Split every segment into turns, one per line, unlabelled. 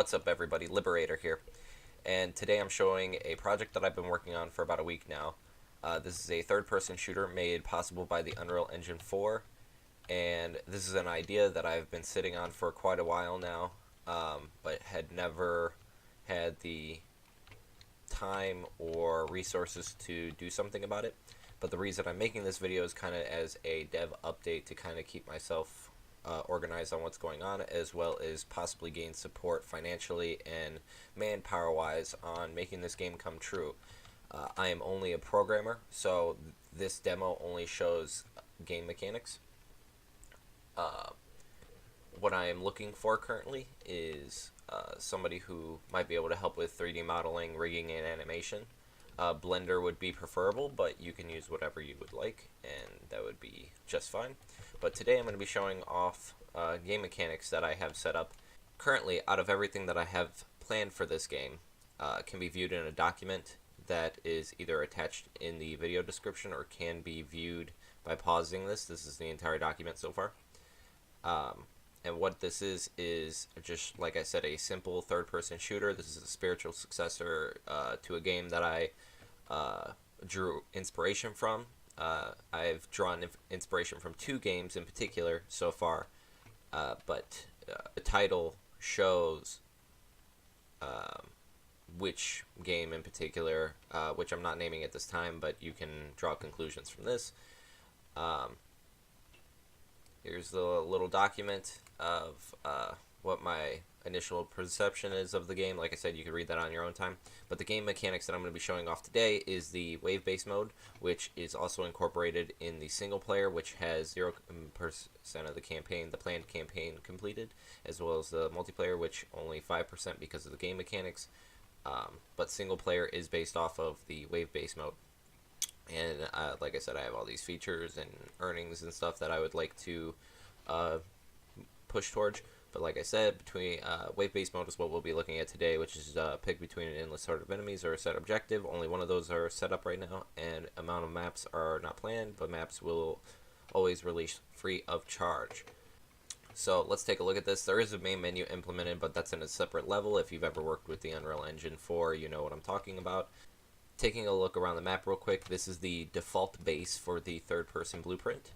What's up, everybody? Liberator here, and today I'm showing a project that I've been working on for about a week now. This is a third-person shooter made possible by the Unreal Engine 4, and this is an idea that I've been sitting on for quite a while now, but had never had the time or resources to do something about it. But the reason I'm making this video is kind of as a dev update to kind of keep myself organized on what's going on, as well as possibly gain support financially and manpower-wise on making this game come true. I am only a programmer, so this demo only shows game mechanics. What I am looking for currently is somebody who might be able to help with 3D modeling, rigging, and animation. Blender would be preferable, but you can use whatever you would like, and that would be just fine. But today I'm going to be showing off game mechanics that I have set up. Currently, out of everything that I have planned for this game, can be viewed in a document that is either attached in the video description or can be viewed by pausing this. This is the entire document so far. And what this is just, like I said, a simple third-person shooter. This is a spiritual successor to a game that I drew inspiration from. I've drawn inspiration from two games in particular so far, but the title shows which game in particular, which I'm not naming at this time, but you can draw conclusions from this. Here's the little document of what my initial perception is of the game. Like I said, you can read that on your own time. But the game mechanics that I'm going to be showing off today is the wave-based mode, which is also incorporated in the single player, which has 0% of the campaign, the planned campaign completed, as well as the multiplayer, which only 5% because of the game mechanics. But single player is based off of the wave-based mode. And like I said, I have all these features and earnings and stuff that I would like to push towards. But like I said, between wave-based mode is what we'll be looking at today, which is pick between an endless horde of enemies or a set objective. Only one of those are set up right now, and amount of maps are not planned, but maps will always release free of charge. So let's take a look at this. There is a main menu implemented, but that's in a separate level. If you've ever worked with the Unreal Engine 4, you know what I'm talking about. Taking a look around the map real quick, this is the default base for the third-person blueprint,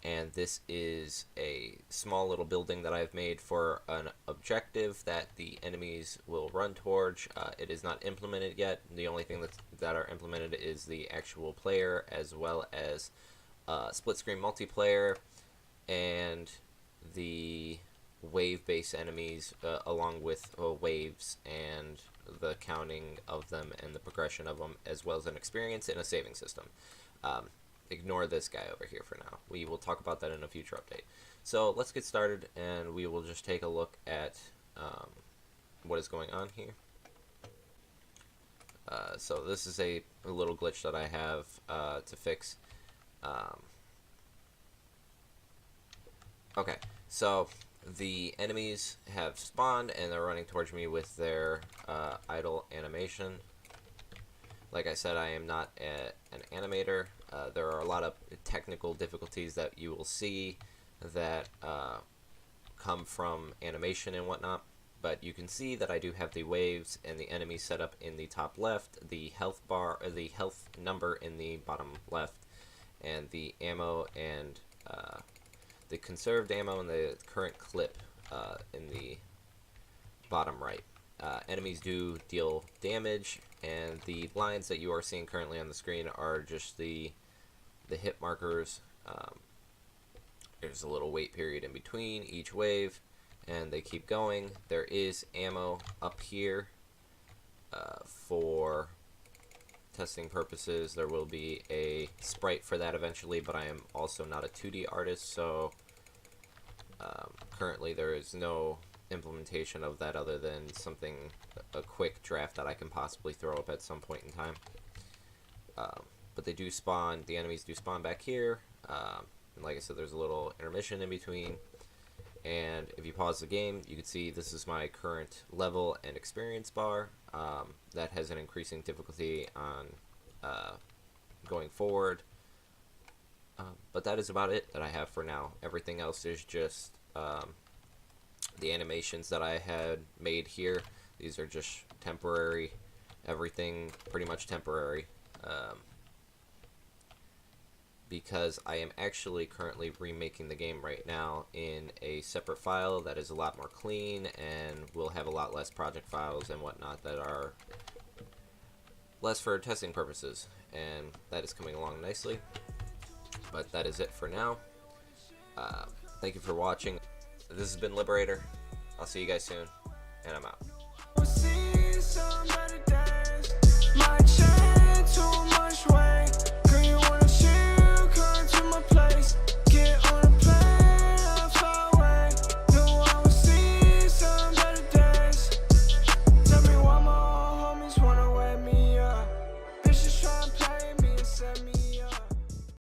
and this is a small little building that I've made for an objective that the enemies will run towards. It is not implemented yet. The only thing that are implemented is the actual player, as well as split-screen multiplayer and the wave-based enemies, along with waves and the counting of them and the progression of them, as well as an experience and a saving system. Ignore this guy over here for now. We will talk about that in a future update. So let's get started, and we will just take a look at what is going on here. So this is a little glitch that I have to fix. Okay, so the enemies have spawned and they're running towards me with their idle animation. Like I said, I am not an animator. There are a lot of technical difficulties that you will see that come from animation and whatnot, but you can see that I do have the waves and the enemies set up in the top left, the health bar, or the health number in the bottom left, and the ammo and the conserved ammo and the current clip in the bottom right. Enemies do deal damage, and the lines that you are seeing currently on the screen are just the hit markers. There's a little wait period in between each wave, and they keep going. There is ammo up here for testing purposes. There will be a sprite for that eventually, but I am also not a 2D artist, so currently there is no implementation of that other than a quick draft that I can possibly throw up at some point in time. But they do spawn, the enemies do spawn back here, and like I said, there's a little intermission in between. And if you pause the game, you can see this is my current level and experience bar. That has an increasing difficulty on going forward. But that is about it that I have for now. Everything else is just The animations that I had made here, these are just temporary, everything pretty much temporary, because I am actually currently remaking the game right now in a separate file that is a lot more clean and will have a lot less project files and whatnot that are less for testing purposes, and that is coming along nicely. But that is it for now. Thank you for watching. This has been Liberator. I'll see you guys soon, and I'm out.